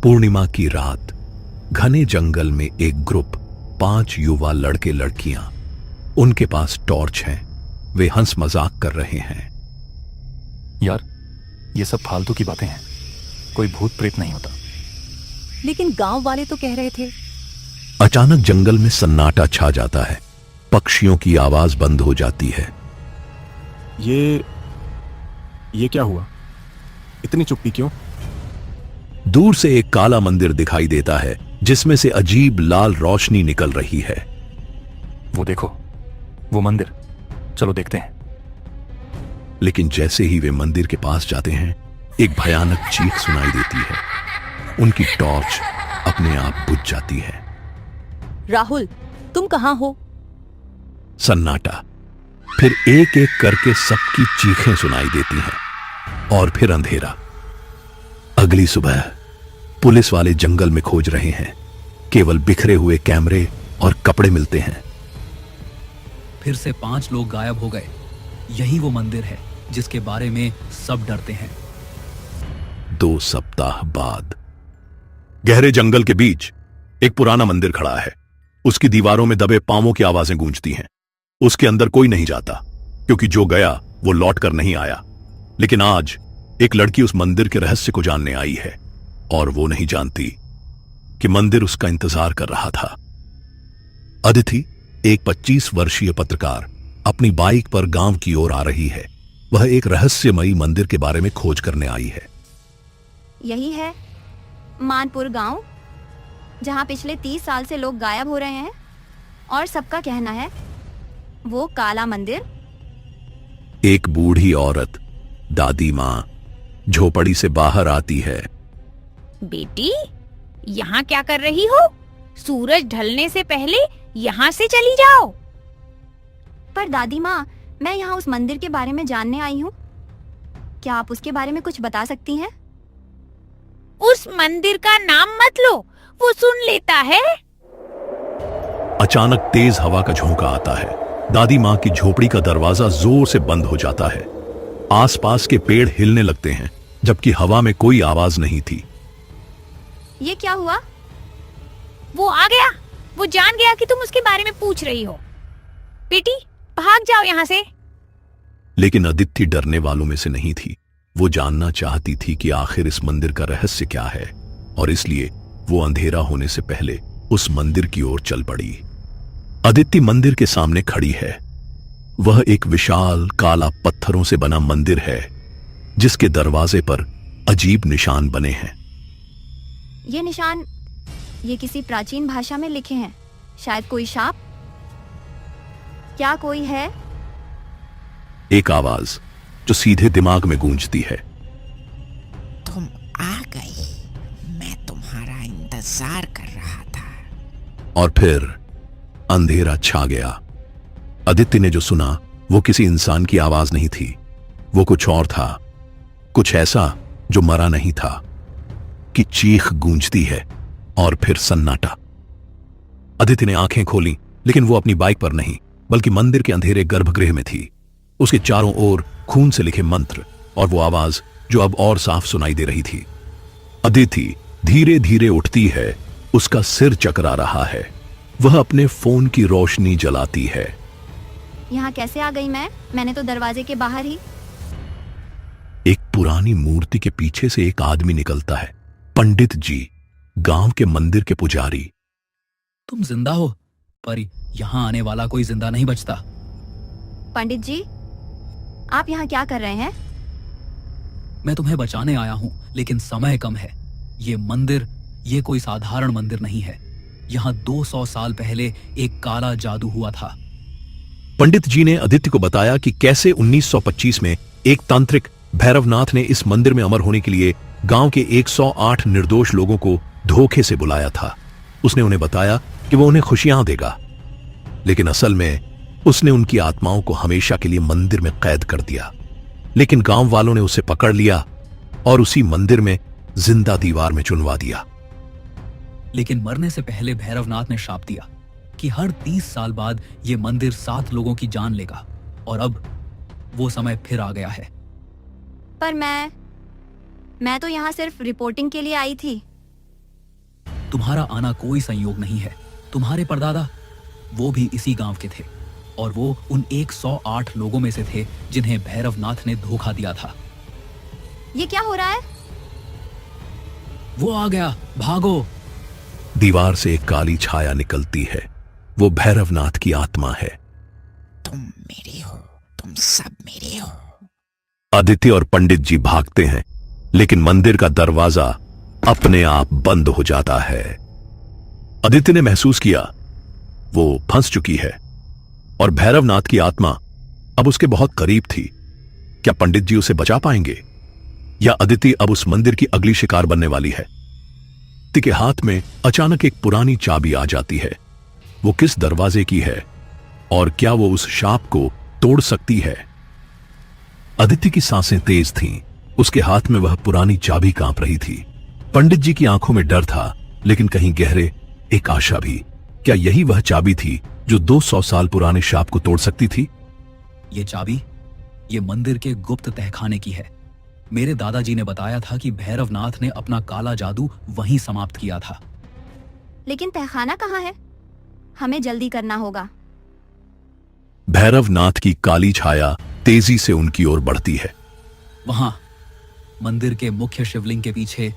पूर्णिमा की रात घने जंगल में एक ग्रुप 5 युवा लड़के लड़कियां, उनके पास टॉर्च है। वे हंस मजाक कर रहे हैं। यार, ये सब फालतू की बातें हैं। कोई भूत प्रेत नहीं होता। लेकिन गांव वाले तो कह रहे थे। अचानक जंगल में सन्नाटा छा जाता है। पक्षियों की आवाज बंद हो जाती है। ये क्या हुआ? इतनी चुप्पी क्यों? दूर से एक काला मंदिर दिखाई देता है जिसमें से अजीब लाल रोशनी निकल रही है। वो देखो, वो मंदिर। चलो देखते हैं। लेकिन जैसे ही वे मंदिर के पास जाते हैं, एक भयानक चीख सुनाई देती है। उनकी टॉर्च अपने आप बुझ जाती है। राहुल, तुम कहां हो? सन्नाटा। फिर एक एक करके सबकी चीखें सुनाई देती हैं और फिर अंधेरा। अगली सुबह पुलिस वाले जंगल में खोज रहे हैं। केवल बिखरे हुए कैमरे और कपड़े मिलते हैं। फिर से 5 लोग गायब हो गए। यही वो मंदिर है जिसके बारे में सब डरते हैं। 2 सप्ताह बाद गहरे जंगल के बीच एक पुराना मंदिर खड़ा है। उसकी दीवारों में दबे पांवों की आवाजें गूंजती हैं। उसके अंदर कोई नहीं जाता, क्योंकि जो गया वो लौट कर नहीं आया। लेकिन आज एक लड़की उस मंदिर के रहस्य को जानने आई है, और वो नहीं जानती कि मंदिर उसका इंतजार कर रहा था। अदिति, एक 25 वर्षीय पत्रकार, अपनी बाइक पर गांव की ओर आ रही है। वह एक रहस्यमयी मंदिर के बारे में खोज करने आई है। यही है मानपुर गांव, जहां पिछले 30 साल से लोग गायब हो रहे हैं और सबका कहना है वो काला मंदिर। एक बूढ़ी औरत, दादी मां, झोपड़ी से बाहर आती है। बेटी, यहाँ क्या कर रही हो? सूरज ढलने से पहले यहाँ से चली जाओ। पर दादी माँ, मैं यहाँ उस मंदिर के बारे में जानने आई हूँ। क्या आप उसके बारे में कुछ बता सकती हैं? उस मंदिर का नाम मत लो, वो सुन लेता है। अचानक तेज हवा का झोंका आता है। दादी मां की झोपड़ी का दरवाजा जोर से बंद हो जाता है। आसपास के पेड़ हिलने लगते हैं, जबकि हवा में कोई आवाज नहीं थी। ये क्या हुआ? वो आ गया। वो जान गया कि तुम उसके बारे में पूछ रही हो। बेटी, भाग जाओ यहाँ से। लेकिन अदिति डरने वालों में से नहीं थी। वो जानना चाहती थी कि आखिर इस मंदिर का रहस्य क्या है, और इसलिए वो अंधेरा होने से पहले उस मंदिर की ओर चल पड़ी। अदिति मंदिर के सामने खड़ी है। वह एक विशाल काला पत्थरों से बना मंदिर है, जिसके दरवाजे पर अजीब निशान बने हैं। ये निशान, ये किसी प्राचीन भाषा में लिखे हैं। शायद कोई शाप। क्या कोई है? एक आवाज जो सीधे दिमाग में गूंजती है। तुम आ गई, मैं तुम्हारा इंतजार कर रहा था। और फिर अंधेरा छा गया। अदिति ने जो सुना वो किसी इंसान की आवाज नहीं थी। वो कुछ और था, कुछ ऐसा जो मरा नहीं था। कि चीख गूंजती है और फिर सन्नाटा। अदिति ने आंखें खोली, लेकिन वो अपनी बाइक पर नहीं, बल्कि मंदिर के अंधेरे गर्भगृह में थी। उसके चारों ओर खून से लिखे मंत्र और वो आवाज जो अब और साफ सुनाई दे रही थी। अदिति धीरे धीरे उठती है। उसका सिर चकरा रहा है। वह अपने फोन की रोशनी जलाती है। यहाँ कैसे आ गई मैं? मैंने तो दरवाजे के बाहर ही। एक पुरानी मूर्ति के पीछे से एक आदमी निकलता है। पंडित जी, गांव के मंदिर के पुजारी। तुम जिंदा हो, पर यहाँ आने वाला कोई जिंदा नहीं बचता। पंडित जी, आप यहाँ क्या कर रहे हैं? मैं तुम्हें बचाने आया हूँ, लेकिन समय कम है। ये मंदिर, ये कोई साधारण मंदिर नहीं है। यहाँ 200 साल पहले एक काला जादू हुआ था। पंडित जी ने अदिति को बताया कि कैसे 1925 में एक तांत्रिक भैरवनाथ ने इस मंदिर में अमर होने के लिए गांव के 108 निर्दोष लोगों को धोखे से बुलाया था। उसने उन्हें बताया कि वो उन्हें खुशियां देगा, लेकिन असल में उसने उनकी आत्माओं को हमेशा के लिए मंदिर में कैद कर दिया। लेकिन गांव वालों ने उसे पकड़ लिया और उसी मंदिर में जिंदा दीवार में चुनवा दिया। लेकिन मरने से पहले भैरवनाथ ने शाप दिया कि हर 30 साल बाद ये मंदिर 7 लोगों की जान लेगा, और अब वो समय फिर आ गया है। पर मैं तो यहाँ सिर्फ रिपोर्टिंग के लिए आई थी। तुम्हारा आना कोई संयोग नहीं है। तुम्हारे परदादा वो भी इसी गांव के थे और वो उन 108 लोगों में से थे जिन्हें भैरवनाथ ने धोखा दिया था। ये क्या हो रहा है? वो आ गया, भागो। दीवार से एक काली छाया निकलती है। वो भैरवनाथ की आत्मा है। तुम मेरे हो, तुम सब मेरे हो। आदित्य और पंडित जी भागते हैं, लेकिन मंदिर का दरवाजा अपने आप बंद हो जाता है। आदित्य ने महसूस किया वो फंस चुकी है और भैरवनाथ की आत्मा अब उसके बहुत करीब थी। क्या पंडित जी उसे बचा पाएंगे या अदिति अब उस मंदिर की अगली शिकार बनने वाली है? अदिति के हाथ में अचानक एक पुरानी चाबी आ जाती है। वो किस दरवाजे की है और क्या वो उस शाप को तोड़ सकती है? अदिति की सांसें तेज थीं। उसके हाथ में वह पुरानी चाबी कांप रही थी। पंडित जी की आंखों में डर था, लेकिन कहीं गहरे एक आशा भी। क्या यही वह चाबी थी जो 200 साल पुराने शाप को तोड़ सकती थी? ये चाबी ये मंदिर के गुप्त तहखाने की है। मेरे दादाजी ने बताया था कि भैरवनाथ ने अपना काला जादू वहीं समाप्त किया था। लेकिन तहखाना कहाँ है? हमें जल्दी करना होगा। भैरवनाथ की काली छाया तेजी से उनकी ओर बढ़ती है। वहां मंदिर के मुख्य शिवलिंग के पीछे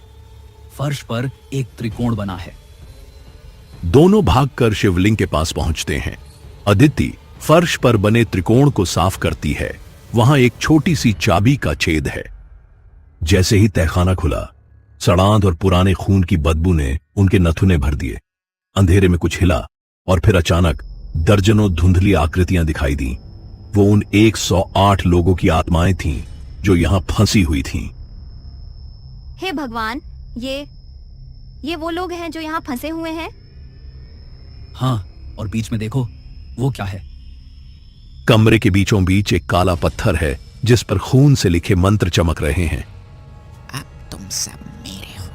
फर्श पर एक त्रिकोण बना है। दोनों भागकर शिवलिंग के पास पहुंचते हैं। अदिति फर्श पर बने त्रिकोण को साफ करती है। वहां एक छोटी सी चाबी का छेद है। जैसे ही तहखाना खुला, सड़ांध और पुराने खून की बदबू ने उनके नथुने भर दिए। अंधेरे में कुछ हिला और फिर अचानक दर्जनों धुंधली आकृतियां दिखाई दी। वो उन 108 लोगों की आत्माएं थीं जो यहां फंसी हुई थीं। हे भगवान, ये वो लोग हैं जो यहाँ फंसे हुए हैं? हाँ, और बीच में देखो, वो क्या है? कमरे के बीचों बीच एक काला पत्थर है जिस पर खून से लिखे मंत्र चमक रहे हैं। अब तुम सब मेरे हो।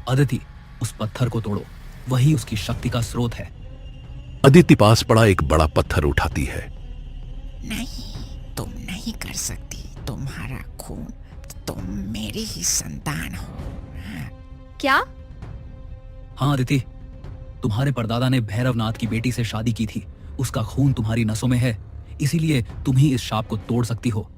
अदिति, उस पत्थर को तोड़ो, वही उसकी शक्ति का स्रोत है। अदिति पास पड़ा एक बड़ा पत्थर उठाती है। नहीं, तुम नहीं कर सकती। तुम्हारा खून, तुम मेरी ही संतान हो। क्या? हाँ अदिति, तुम्हारे परदादा ने भैरवनाथ की बेटी से शादी की थी। उसका खून तुम्हारी नसों में है, इसीलिए तुम ही इस शाप को तोड़ सकती हो।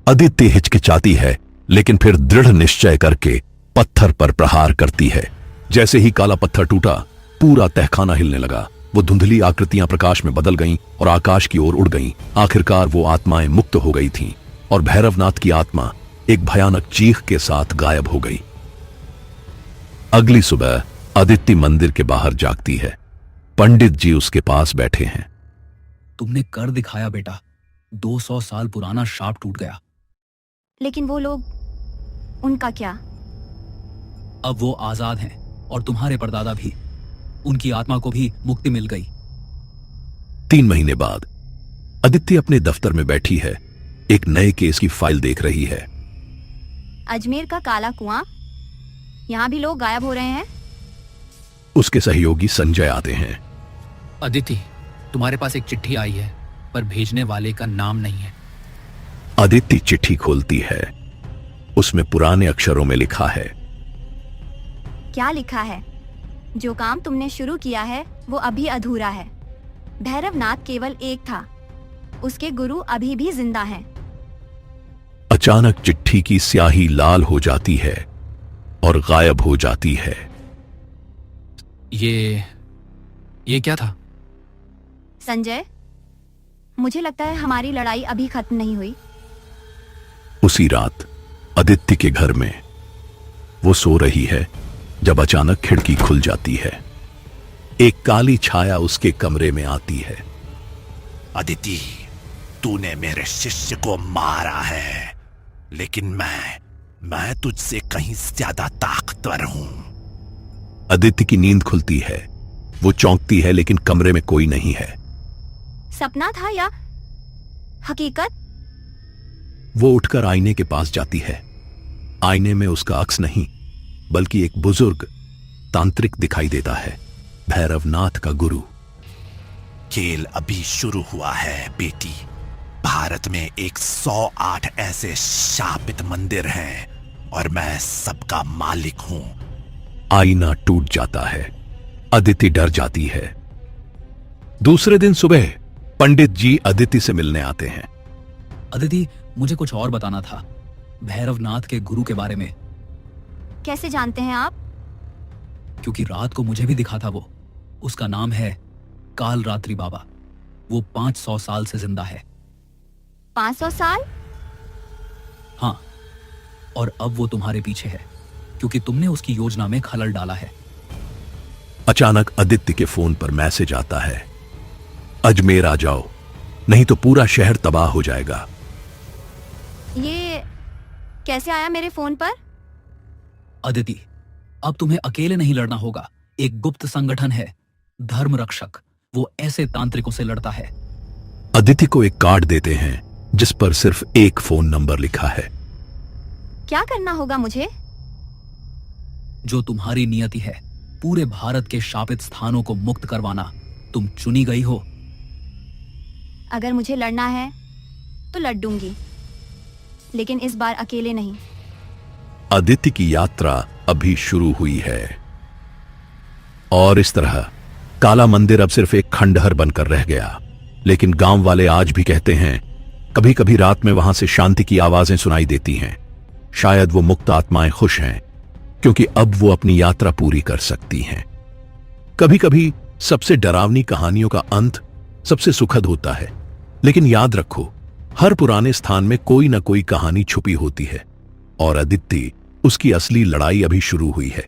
अदिति हिचकिचाती है, लेकिन फिर दृढ़ निश्चय करके पत्थर पर प्रहार करती है। जैसे ही काला पत्थर टूटा, पूरा तहखाना हिलने लगा। वो धुंधली आकृतियां प्रकाश में बदल गईं और आकाश की ओर उड़ गईं। आखिरकार वो आत्माएं मुक्त हो गई थीं और भैरवनाथ की आत्मा एक भयानक चीख के साथ गायब हो गई। अगली सुबह अदिति मंदिर के बाहर जागती है। पंडित जी उसके पास बैठे हैं। तुमने कर दिखाया बेटा, 200 साल पुराना शाप टूट गया। लेकिन वो लोग, उनका क्या? अब वो आजाद हैं और तुम्हारे परदादा भी। उनकी आत्मा को भी मुक्ति मिल गई। 3 महीने बाद अदिति अपने दफ्तर में बैठी है। एक नए केस की फाइल देख रही है। अजमेर का काला कुआं, यहाँ भी लोग गायब हो रहे हैं। उसके सहयोगी संजय आते हैं। अदिति, तुम्हारे पास एक चिट्ठी आई है, पर भेजने वाले का नाम नहीं है। अदिति चिट्ठी खोलती है। उसमें पुराने अक्षरों में लिखा है। क्या लिखा है? जो काम तुमने शुरू किया है वो अभी अधूरा है। भैरवनाथ केवल एक था, उसके गुरु अभी भी जिंदा हैं। अचानक चिट्ठी की स्याही लाल हो जाती है और गायब हो जाती है। ये क्या था? संजय, मुझे लगता है हमारी लड़ाई अभी खत्म नहीं हुई। उसी रात अदिति के घर में वो सो रही है जब अचानक खिड़की खुल जाती है। एक काली छाया उसके कमरे में आती है। अदिति, तूने मेरे शिष्य को मारा है, लेकिन मैं तुझसे कहीं ज्यादा ताकतवर हूं। अदिति की नींद खुलती है। वो चौंकती है, लेकिन कमरे में कोई नहीं है। सपना था या हकीकत? वो उठकर आईने के पास जाती है। आईने में उसका अक्स नहीं, बल्कि एक बुजुर्ग तांत्रिक दिखाई देता है, भैरवनाथ का गुरु। खेल अभी शुरू हुआ है बेटी। भारत में 108 ऐसे शापित मंदिर हैं और मैं सबका मालिक हूं। आईना टूट जाता है। अदिति डर जाती है। दूसरे दिन सुबह पंडित जी अदिति से मिलने आते हैं। अदिति, मुझे कुछ और बताना था, भैरवनाथ के गुरु के बारे में। कैसे जानते हैं आप? क्योंकि रात को मुझे भी दिखा था वो। उसका नाम है काल रात्रि बाबा। वो 500 साल से जिंदा है। 500 साल? हाँ, और अब वो तुम्हारे पीछे है क्योंकि तुमने उसकी योजना में खलल डाला है। अचानक आदित्य के फोन पर मैसेज आता है, अजमेर आ जाओ, नहीं तो पूरा शहर तबाह हो जाएगा। ये कैसे आया मेरे फोन पर? अदिति, अब तुम्हें अकेले नहीं लड़ना होगा। एक गुप्त संगठन है, धर्म रक्षक। वो ऐसे तांत्रिकों से लड़ता है। अदिति को एक कार्ड देते हैं जिस पर सिर्फ एक फोन नंबर लिखा है। क्या करना होगा मुझे? जो तुम्हारी नियति है, पूरे भारत के शापित स्थानों को मुक्त करवाना। तुम चुनी गई हो। अगर मुझे लड़ना है तो लड़ दूंगी, लेकिन इस बार अकेले नहीं। अदिति की यात्रा अभी शुरू हुई है और इस तरह काला मंदिर अब सिर्फ एक खंडहर बनकर रह गया। लेकिन गांव वाले आज भी कहते हैं कभी कभी रात में वहां से शांति की आवाजें सुनाई देती हैं। शायद वो मुक्त आत्माएं खुश हैं क्योंकि अब वो अपनी यात्रा पूरी कर सकती हैं। कभी कभी सबसे डरावनी कहानियों का अंत सबसे सुखद होता है, लेकिन याद रखो, हर पुराने स्थान में कोई ना कोई कहानी छुपी होती है और अदिति उसकी असली लड़ाई अभी शुरू हुई है।